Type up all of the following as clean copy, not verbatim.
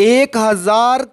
1000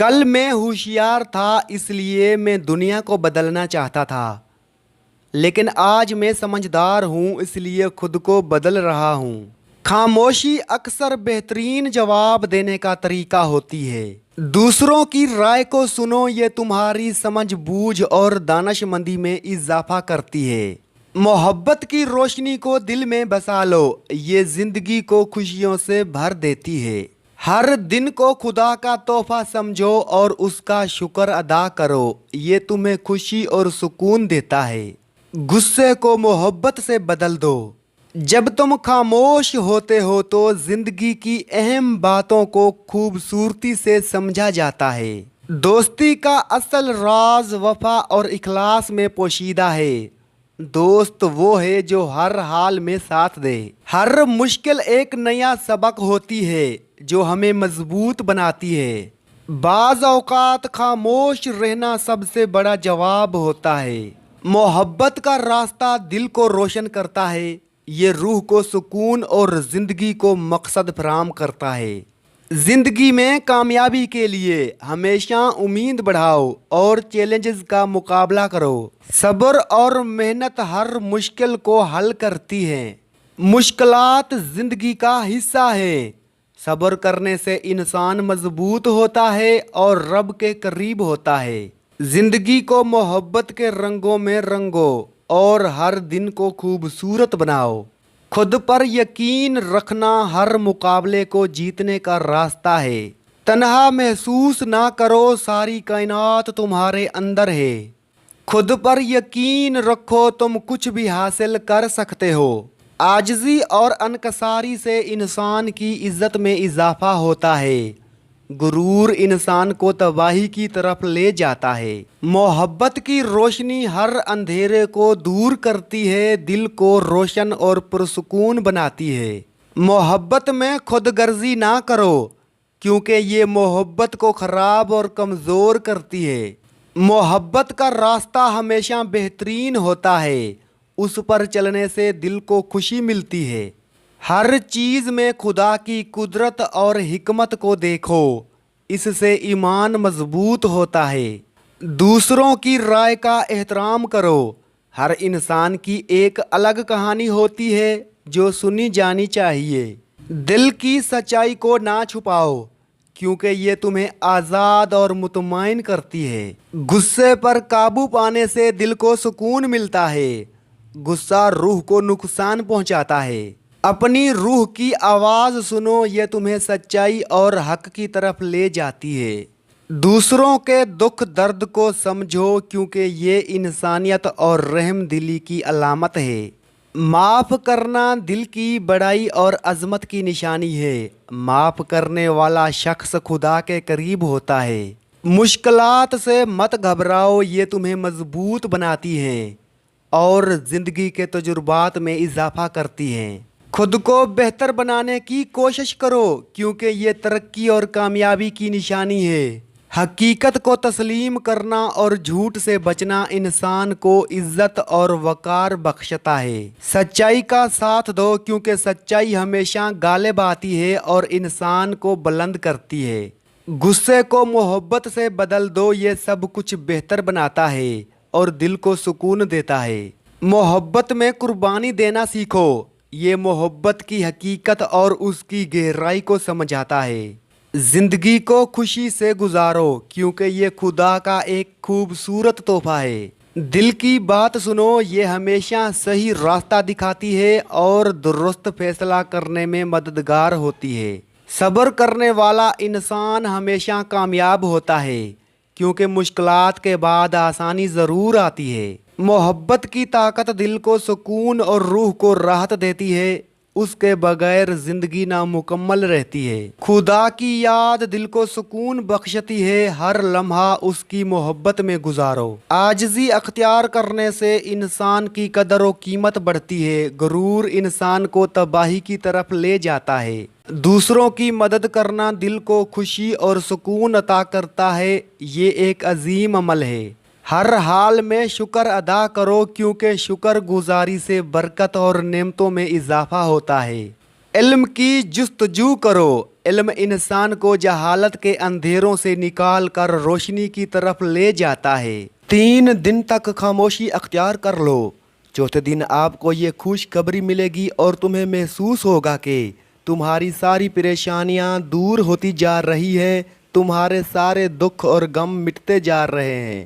کل میں ہوشیار تھا اس لیے میں دنیا کو بدلنا چاہتا تھا، لیکن آج میں سمجھدار ہوں اس لیے خود کو بدل رہا ہوں۔ خاموشی اکثر بہترین جواب دینے کا طریقہ ہوتی ہے۔ دوسروں کی رائے کو سنو، یہ تمہاری سمجھ بوجھ اور دانش مندی میں اضافہ کرتی ہے۔ محبت کی روشنی کو دل میں بسا لو، یہ زندگی کو خوشیوں سے بھر دیتی ہے۔ ہر دن کو خدا کا تحفہ سمجھو اور اس کا شکر ادا کرو، یہ تمہیں خوشی اور سکون دیتا ہے۔ غصے کو محبت سے بدل دو۔ جب تم خاموش ہوتے ہو تو زندگی کی اہم باتوں کو خوبصورتی سے سمجھا جاتا ہے۔ دوستی کا اصل راز وفا اور اخلاص میں پوشیدہ ہے۔ دوست وہ ہے جو ہر حال میں ساتھ دے۔ ہر مشکل ایک نیا سبق ہوتی ہے جو ہمیں مضبوط بناتی ہے۔ بعض اوقات خاموش رہنا سب سے بڑا جواب ہوتا ہے۔ محبت کا راستہ دل کو روشن کرتا ہے، یہ روح کو سکون اور زندگی کو مقصد فراہم کرتا ہے۔ زندگی میں کامیابی کے لیے ہمیشہ امید بڑھاؤ اور چیلنجز کا مقابلہ کرو۔ صبر اور محنت ہر مشکل کو حل کرتی ہیں۔ مشکلات زندگی کا حصہ ہیں۔ صبر کرنے سے انسان مضبوط ہوتا ہے اور رب کے قریب ہوتا ہے۔ زندگی کو محبت کے رنگوں میں رنگو اور ہر دن کو خوبصورت بناؤ۔ خود پر یقین رکھنا ہر مقابلے کو جیتنے کا راستہ ہے۔ تنہا محسوس نہ کرو، ساری کائنات تمہارے اندر ہے۔ خود پر یقین رکھو، تم کچھ بھی حاصل کر سکتے ہو۔ عاجزی اور انکساری سے انسان کی عزت میں اضافہ ہوتا ہے۔ غرور انسان کو تباہی کی طرف لے جاتا ہے۔ محبت کی روشنی ہر اندھیرے کو دور کرتی ہے، دل کو روشن اور پرسکون بناتی ہے۔ محبت میں خود غرضی نہ کرو، کیونکہ یہ محبت کو خراب اور کمزور کرتی ہے۔ محبت کا راستہ ہمیشہ بہترین ہوتا ہے، اس پر چلنے سے دل کو خوشی ملتی ہے۔ ہر چیز میں خدا کی قدرت اور حکمت کو دیکھو، اس سے ایمان مضبوط ہوتا ہے۔ دوسروں کی رائے کا احترام کرو، ہر انسان کی ایک الگ کہانی ہوتی ہے جو سنی جانی چاہیے۔ دل کی سچائی کو نہ چھپاؤ، کیونکہ یہ تمہیں آزاد اور مطمئن کرتی ہے۔ غصے پر قابو پانے سے دل کو سکون ملتا ہے، غصہ روح کو نقصان پہنچاتا ہے۔ اپنی روح کی آواز سنو، یہ تمہیں سچائی اور حق کی طرف لے جاتی ہے۔ دوسروں کے دکھ درد کو سمجھو، کیونکہ یہ انسانیت اور رحم دلی کی علامت ہے۔ معاف کرنا دل کی بڑائی اور عظمت کی نشانی ہے۔ معاف کرنے والا شخص خدا کے قریب ہوتا ہے۔ مشکلات سے مت گھبراؤ، یہ تمہیں مضبوط بناتی ہیں اور زندگی کے تجربات میں اضافہ کرتی ہیں۔ خود کو بہتر بنانے کی کوشش کرو، کیونکہ یہ ترقی اور کامیابی کی نشانی ہے۔ حقیقت کو تسلیم کرنا اور جھوٹ سے بچنا انسان کو عزت اور وقار بخشتا ہے۔ سچائی کا ساتھ دو، کیونکہ سچائی ہمیشہ غالب آتی ہے اور انسان کو بلند کرتی ہے۔ غصے کو محبت سے بدل دو، یہ سب کچھ بہتر بناتا ہے اور دل کو سکون دیتا ہے۔ محبت میں قربانی دینا سیکھو، یہ محبت کی حقیقت اور اس کی گہرائی کو سمجھاتا ہے۔ زندگی کو خوشی سے گزارو، کیونکہ یہ خدا کا ایک خوبصورت تحفہ ہے۔ دل کی بات سنو، یہ ہمیشہ صحیح راستہ دکھاتی ہے اور درست فیصلہ کرنے میں مددگار ہوتی ہے۔ صبر کرنے والا انسان ہمیشہ کامیاب ہوتا ہے، کیونکہ مشکلات کے بعد آسانی ضرور آتی ہے۔ محبت کی طاقت دل کو سکون اور روح کو راحت دیتی ہے، اس کے بغیر زندگی نامکمل رہتی ہے۔ خدا کی یاد دل کو سکون بخشتی ہے، ہر لمحہ اس کی محبت میں گزارو۔ عاجزی اختیار کرنے سے انسان کی قدر و قیمت بڑھتی ہے، غرور انسان کو تباہی کی طرف لے جاتا ہے۔ دوسروں کی مدد کرنا دل کو خوشی اور سکون عطا کرتا ہے، یہ ایک عظیم عمل ہے۔ ہر حال میں شکر ادا کرو، کیونکہ شکر گزاری سے برکت اور نعمتوں میں اضافہ ہوتا ہے۔ علم کی جستجو کرو، علم انسان کو جہالت کے اندھیروں سے نکال کر روشنی کی طرف لے جاتا ہے۔ 3 دن تک خاموشی اختیار کر لو، چوتھے دن آپ کو یہ خوشخبری ملے گی اور تمہیں محسوس ہوگا کہ تمہاری ساری پریشانیاں دور ہوتی جا رہی ہیں، تمہارے سارے دکھ اور غم مٹتے جا رہے ہیں۔